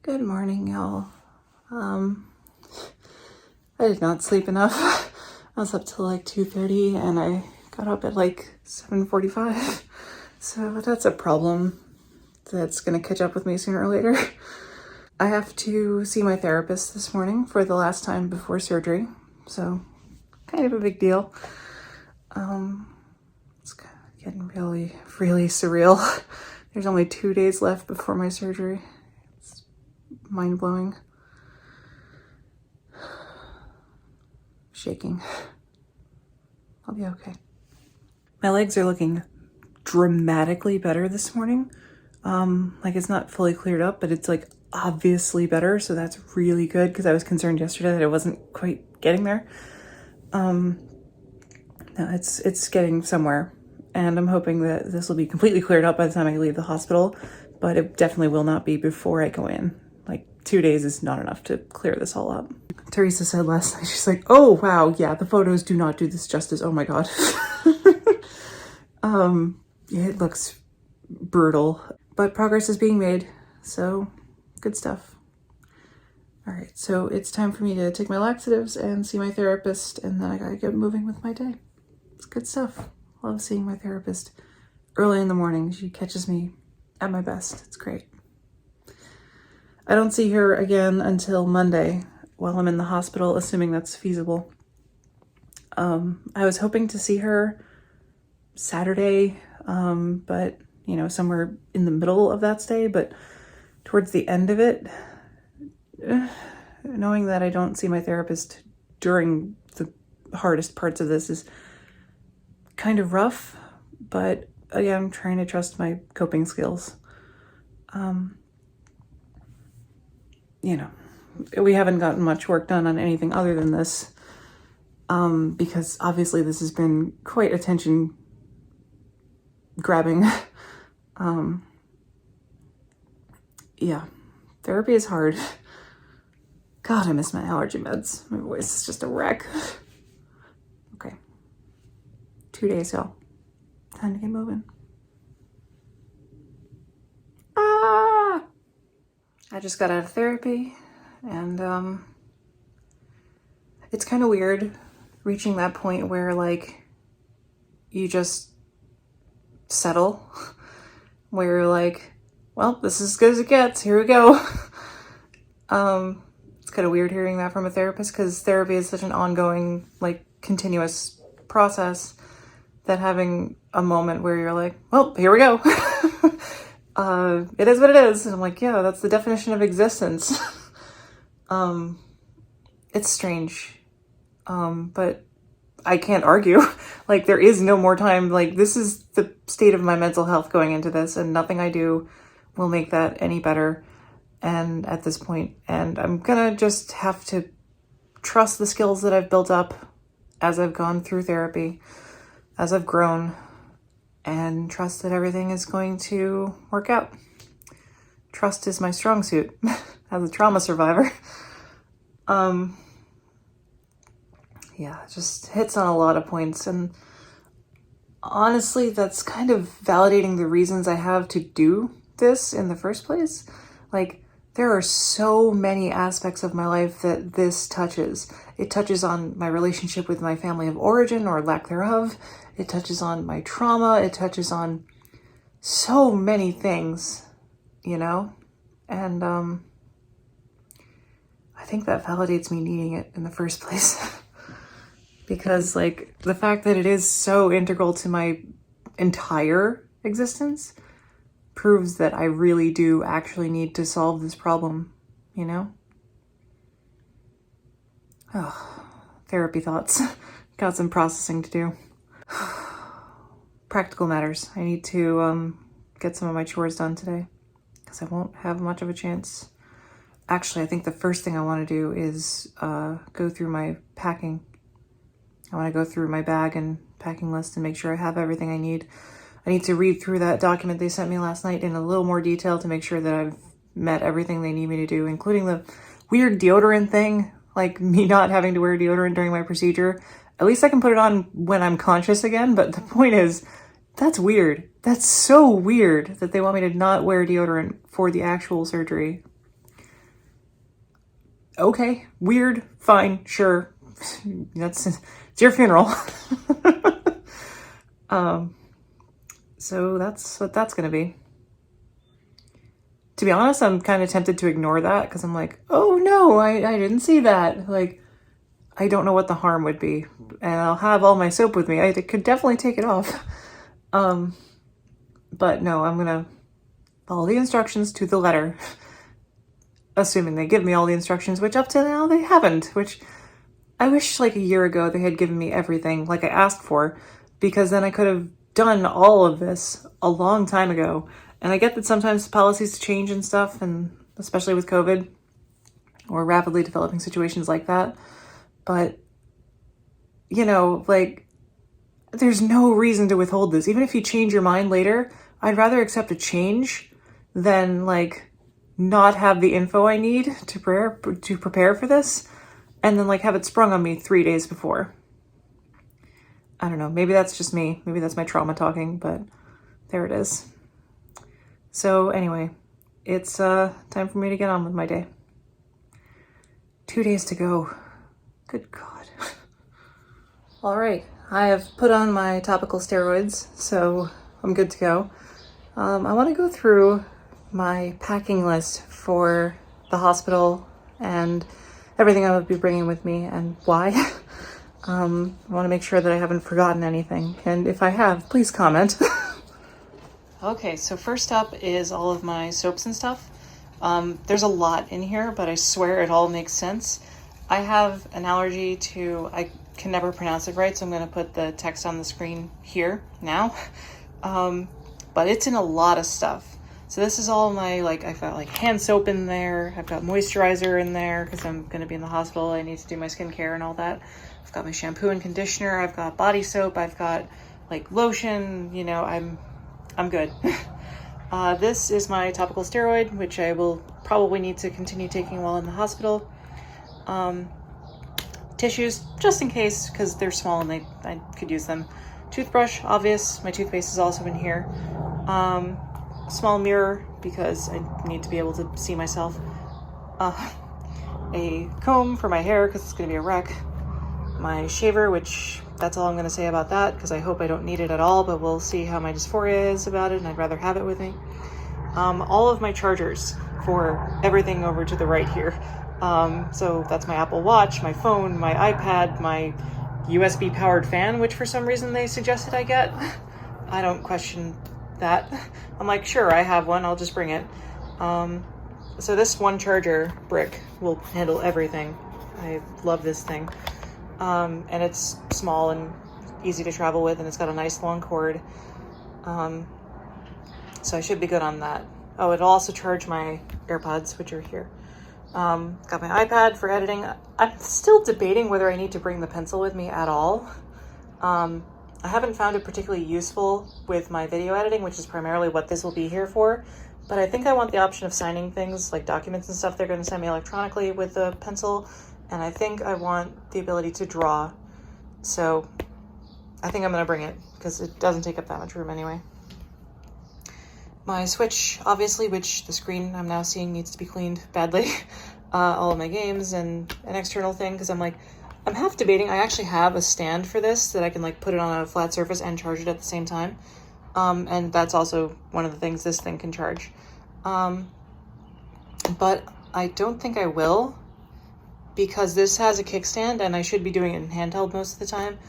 Good morning, y'all. I did not sleep enough. I was up till like 2:30 and I got up at like 7:45. So that's a problem that's gonna catch up with me sooner or later. I have to see my therapist this morning for the last time before surgery. So kind of a big deal. It's getting really, really surreal. There's only 2 days left before my surgery. It's mind-blowing. Shaking. I'll be okay. My legs are looking dramatically better this morning. Like it's not fully cleared up, but it's like obviously better. So that's really good because I was concerned yesterday that it wasn't quite getting there. No, it's getting somewhere. And I'm hoping that this will be completely cleared up by the time I leave the hospital, but it definitely will not be before I go in. Like 2 days is not enough to clear this all up. Teresa said last night, she's like, oh wow, yeah, the photos do not do this justice. Oh my God. It looks brutal, but progress is being made. So good stuff. All right, so it's time for me to take my laxatives and see my therapist, and then I gotta get moving with my day. It's good stuff. Love seeing my therapist early in the morning. She catches me at my best. It's great. I don't see her again until Monday while I'm in the hospital, assuming that's feasible. I was hoping to see her Saturday, but somewhere in the middle of that stay, but towards the end of it, knowing that I don't see my therapist during the hardest parts of this is kind of rough, but again, I'm trying to trust my coping skills. We haven't gotten much work done on anything other than this, because obviously this has been quite attention grabbing. Yeah, therapy is hard. God, I miss my allergy meds. My voice is just a wreck. Okay. 2 days, y'all. Time to get moving. I just got out of therapy, and it's kind of weird reaching that point where like you just settle, where you're like, well, this is as good as it gets. Here we go. It's kind of weird hearing that from a therapist because therapy is such an ongoing, like, continuous process that having a moment where you're like, well, here we go. It is what it is. And I'm like, yeah, that's the definition of existence. It's strange. But I can't argue. Like, there is no more time. Like, this is the state of my mental health going into this, and nothing I do will make that any better. And at this point, and I'm gonna just have to trust the skills that I've built up as I've gone through therapy, as I've grown, and trust that everything is going to work out. Trust is my strong suit as a trauma survivor. Yeah, it just hits on a lot of points, and honestly, that's kind of validating the reasons I have to do this in the first place. Like, there are so many aspects of my life that this touches. It touches on my relationship with my family of origin or lack thereof. It touches on my trauma. It touches on so many things, And I think that validates me needing it in the first place. Because, like, the fact that it is so integral to my entire existence proves that I really do actually need to solve this problem, Oh, therapy thoughts. Got some processing to do. Practical matters. I need to get some of my chores done today because I won't have much of a chance. Actually, I think the first thing I want to do is go through my packing. I want to go through my bag and packing list and make sure I have everything I need. I need to read through that document they sent me last night in a little more detail to make sure that I've met everything they need me to do, including the weird deodorant thing, like me not having to wear deodorant during my procedure. At least I can put it on when I'm conscious again, but the point is, that's weird. That's so weird that they want me to not wear deodorant for the actual surgery. okay, weird, fine, sure. It's your funeral. So that's what that's gonna be. To be honest, I'm kind of tempted to ignore that because I'm like, oh no, I didn't see that. Like, I don't know what the harm would be. And I'll have all my soap with me. I could definitely take it off. But no, I'm gonna follow the instructions to the letter. Assuming they give me all the instructions, which up to now they haven't, which I wish like a year ago they had given me everything like I asked for, because then I could have done all of this a long time ago. And I get that sometimes policies change and stuff, and especially with COVID or rapidly developing situations like that. But, you know, like, there's no reason to withhold this. Even if you change your mind later, I'd rather accept a change than, like, not have the info I need to prepare for this, and then, like, have it sprung on me 3 days before. I don't know. Maybe that's just me. Maybe that's my trauma talking, but there it is. So anyway, it's time for me to get on with my day. 2 days to go. Good God. All right, I have put on my topical steroids, so I'm good to go. I want to go through my packing list for the hospital and everything I would be bringing with me and why. I want to make sure that I haven't forgotten anything, and if I have, please comment. Okay, so first up is all of my soaps and stuff. There's a lot in here, but I swear it all makes sense. I have an allergy to, I can never pronounce it right, so I'm going to put the text on the screen here now. But it's in a lot of stuff. So this is all my, like, I've got like hand soap in there. I've got moisturizer in there because I'm going to be in the hospital. I need to do my skincare and all that. I've got my shampoo and conditioner. I've got body soap. I've got like lotion, you know, I'm good. This is my topical steroid, which I will probably need to continue taking while in the hospital. Tissues, just in case, because they're small and I could use them. Toothbrush, obvious. My toothpaste is also in here. Small mirror, because I need to be able to see myself. A comb for my hair, because it's going to be a wreck. My shaver, which that's all I'm going to say about that, because I hope I don't need it at all, but we'll see how my dysphoria is about it, and I'd rather have it with me. All of my chargers for everything over to the right here. So that's my Apple Watch, my phone, my iPad, my USB powered fan, which for some reason they suggested I get. I don't question that. I'm like, sure, I have one, I'll just bring it. So this one charger brick will handle everything. I love this thing. And it's small and easy to travel with, and it's got a nice long cord. So I should be good on that. Oh, it'll also charge my AirPods, which are here. Got my iPad for editing. I'm still debating whether I need to bring the pencil with me at all. I haven't found it particularly useful with my video editing, which is primarily what this will be here for. But I think I want the option of signing things like documents and stuff they're going to send me electronically with the pencil. And I think I want the ability to draw. So I think I'm going to bring it because it doesn't take up that much room anyway. My Switch, obviously, which the screen I'm now seeing needs to be cleaned badly. All of my games and an external thing, because I'm half debating. I actually have a stand for this that I can like put it on a flat surface and charge it at the same time. And that's also one of the things this thing can charge. But I don't think I will, because this has a kickstand and I should be doing it in handheld most of the time.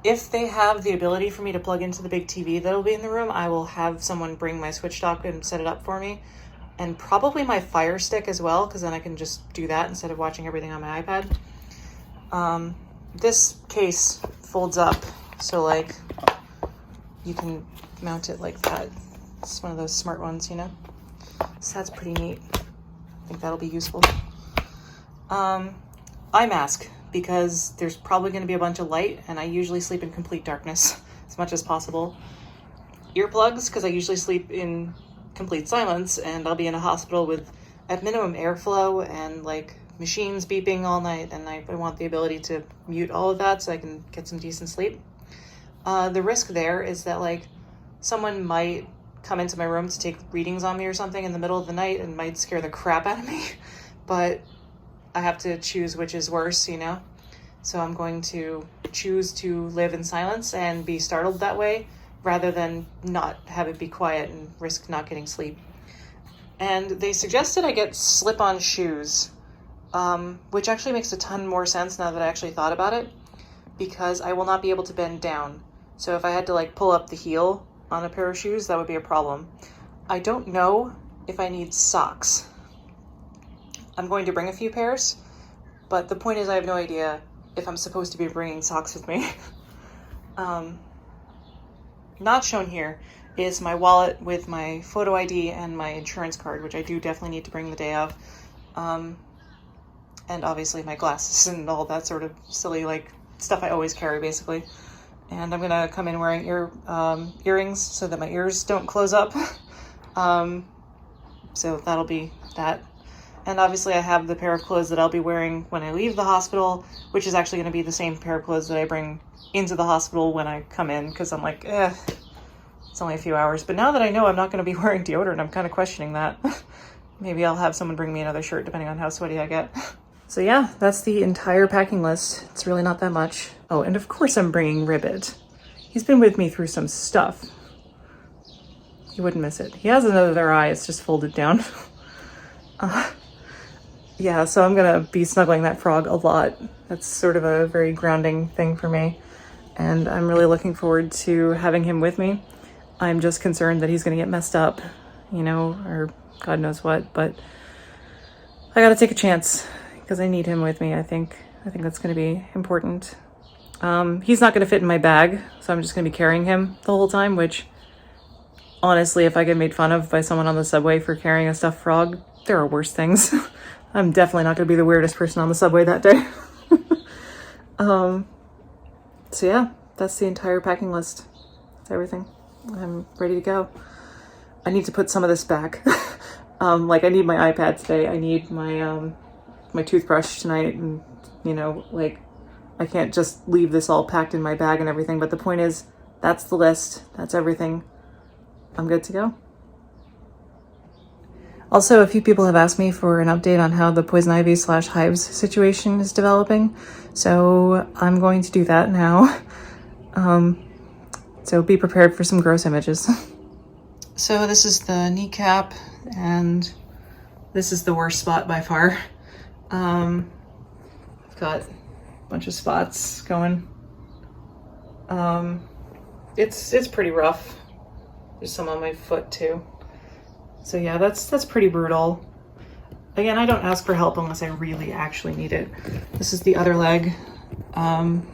If they have the ability for me to plug into the big TV that'll be in the room, I will have someone bring my Switch dock and set it up for me. And probably my Fire Stick as well, because then I can just do that instead of watching everything on my iPad. This case folds up, so like you can mount it like that. It's one of those smart ones, you know? So that's pretty neat. I think that'll be useful. Eye mask, because there's probably going to be a bunch of light, and I usually sleep in complete darkness as much as possible. Earplugs, because I usually sleep in complete silence, and I'll be in a hospital with at minimum airflow and like machines beeping all night, and I want the ability to mute all of that so I can get some decent sleep. The risk there is that like someone might come into my room to take readings on me or something in the middle of the night and might scare the crap out of me. But I have to choose which is worse, you know? So I'm going to choose to live in silence and be startled that way rather than not have it be quiet and risk not getting sleep. And they suggested I get slip-on shoes, which actually makes a ton more sense now that I actually thought about it, because I will not be able to bend down. So if I had to like pull up the heel on a pair of shoes, that would be a problem. I don't know if I need socks. I'm going to bring a few pairs, but the point is I have no idea if I'm supposed to be bringing socks with me. Not shown here is my wallet with my photo ID and my insurance card, which I do definitely need to bring the day of. And obviously my glasses and all that sort of silly like stuff I always carry basically. And I'm gonna come in wearing earrings so that my ears don't close up. So that'll be that. And obviously I have the pair of clothes that I'll be wearing when I leave the hospital, which is actually going to be the same pair of clothes that I bring into the hospital when I come in, because I'm like, it's only a few hours. But now that I know I'm not going to be wearing deodorant, I'm kind of questioning that. Maybe I'll have someone bring me another shirt depending on how sweaty I get. So yeah, that's the entire packing list. It's really not that much. Oh, and of course I'm bringing Ribbit. He's been with me through some stuff. You wouldn't miss it. He has another eye, it's just folded down. Yeah, so I'm gonna be snuggling that frog a lot. That's sort of a very grounding thing for me. And I'm really looking forward to having him with me. I'm just concerned that he's gonna get messed up, you know, or God knows what, but I gotta take a chance because I need him with me, I think. I think that's gonna be important. He's not gonna fit in my bag, so I'm just gonna be carrying him the whole time, which honestly, if I get made fun of by someone on the subway for carrying a stuffed frog, there are worse things. I'm definitely not going to be the weirdest person on the subway that day. So yeah, that's the entire packing list. That's everything. I'm ready to go. I need to put some of this back. Like I need my iPad today. I need my my toothbrush tonight, and you know, like I can't just leave this all packed in my bag and everything. But the point is, that's the list. That's everything. I'm good to go. Also, a few people have asked me for an update on how the poison ivy / hives situation is developing. So I'm going to do that now. So be prepared for some gross images. So this is the kneecap, and this is the worst spot by far. I've got a bunch of spots going. It's pretty rough. There's some on my foot too. So yeah, that's pretty brutal. Again, I don't ask for help unless I really actually need it. This is the other leg. And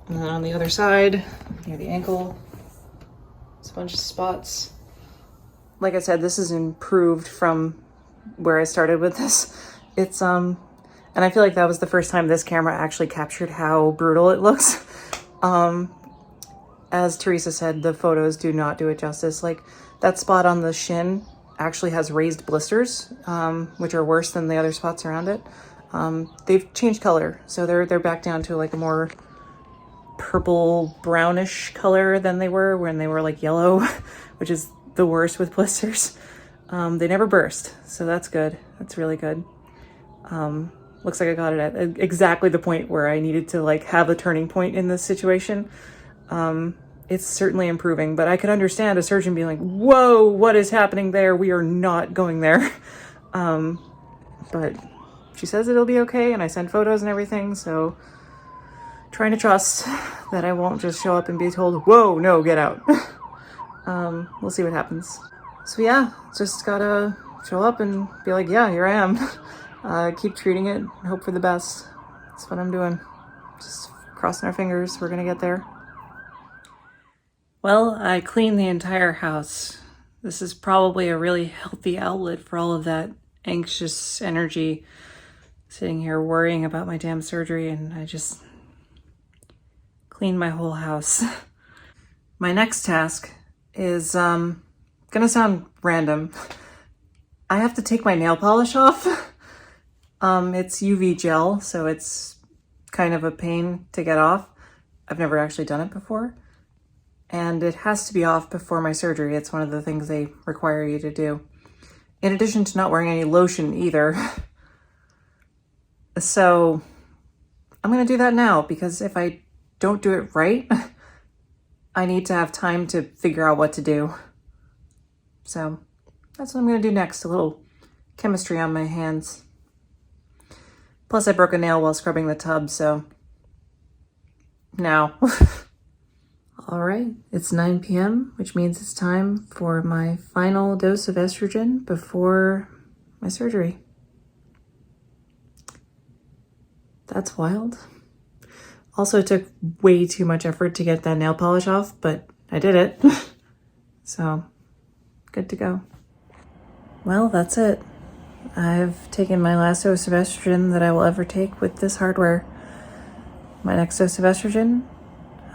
then on the other side, near the ankle, it's a bunch of spots. Like I said, this is improved from where I started with this. It's, and I feel like that was the first time this camera actually captured how brutal it looks. As Teresa said, the photos do not do it justice. Like, that spot on the shin actually has raised blisters, which are worse than the other spots around it. They've changed color, so they're back down to like a more purple brownish color than they were when they were like yellow, which is the worst with blisters. They never burst, so that's good. That's really good. Looks like I got it at exactly the point where I needed to like have a turning point in this situation. It's certainly improving, but I could understand a surgeon being like, whoa, what is happening there? We are not going there. But she says it'll be okay, and I sent photos and everything, so trying to trust that I won't just show up and be told, whoa, no, get out. We'll see what happens. So yeah, just gotta show up and be like, yeah, here I am. Keep treating it, hope for the best. That's what I'm doing. Just crossing our fingers, we're gonna get there. Well, I cleaned the entire house. This is probably a really healthy outlet for all of that anxious energy sitting here worrying about my damn surgery, and I just cleaned my whole house. My next task is gonna sound random. I have to take my nail polish off. It's UV gel, so it's kind of a pain to get off. I've never actually done it before. And it has to be off before my surgery. It's one of the things they require you to do. In addition to not wearing any lotion either. So I'm gonna do that now, because if I don't do it right, I need to have time to figure out what to do. So that's what I'm gonna do next, a little chemistry on my hands. Plus I broke a nail while scrubbing the tub, so now. All right, it's 9 p.m., which means it's time for my final dose of estrogen before my surgery. That's wild. Also, it took way too much effort to get that nail polish off, but I did it. So, good to go. Well, that's it. I've taken my last dose of estrogen that I will ever take with this hardware. My next dose of estrogen,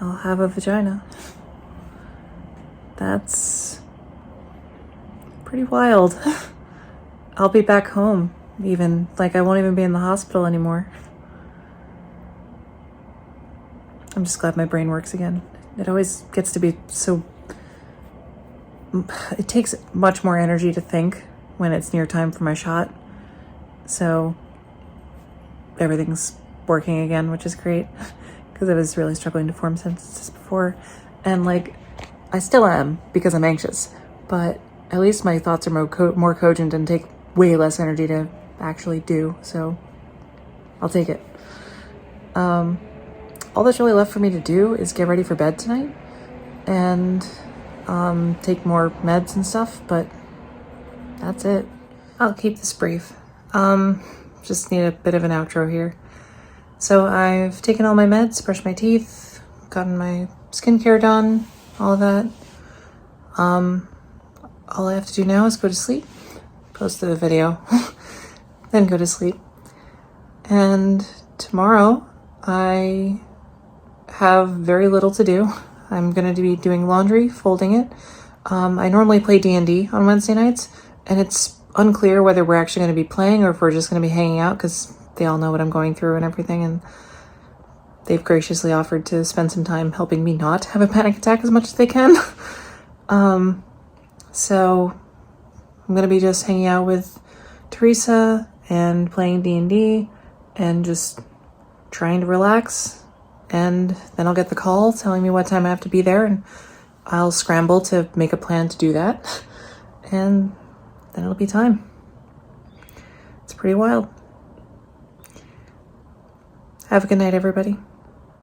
I'll have a vagina. That's pretty wild. I'll be back home, even. Like, I won't even be in the hospital anymore. I'm just glad my brain works again. It always gets to be so... It takes much more energy to think when it's near time for my shot. So everything's working again, which is great, because I was really struggling to form sentences before. And like, I still am, because I'm anxious, but at least my thoughts are more cogent and take way less energy to actually do. So I'll take it. All that's really left for me to do is get ready for bed tonight and take more meds and stuff, but that's it. I'll keep this brief. Just need a bit of an outro here. So I've taken all my meds, brushed my teeth, gotten my skincare done, all of that. All I have to do now is go to sleep, post the video, then go to sleep. And tomorrow I have very little to do. I'm going to be doing laundry, folding it. I normally play D&D on Wednesday nights, and it's unclear whether we're actually going to be playing or if we're just going to be hanging out, because they all know what I'm going through and everything, and they've graciously offered to spend some time helping me not have a panic attack as much as they can. So I'm going to be just hanging out with Teresa and playing D&D and just trying to relax. And then I'll get the call telling me what time I have to be there, and I'll scramble to make a plan to do that. And then it'll be time. It's pretty wild. Have a good night, everybody.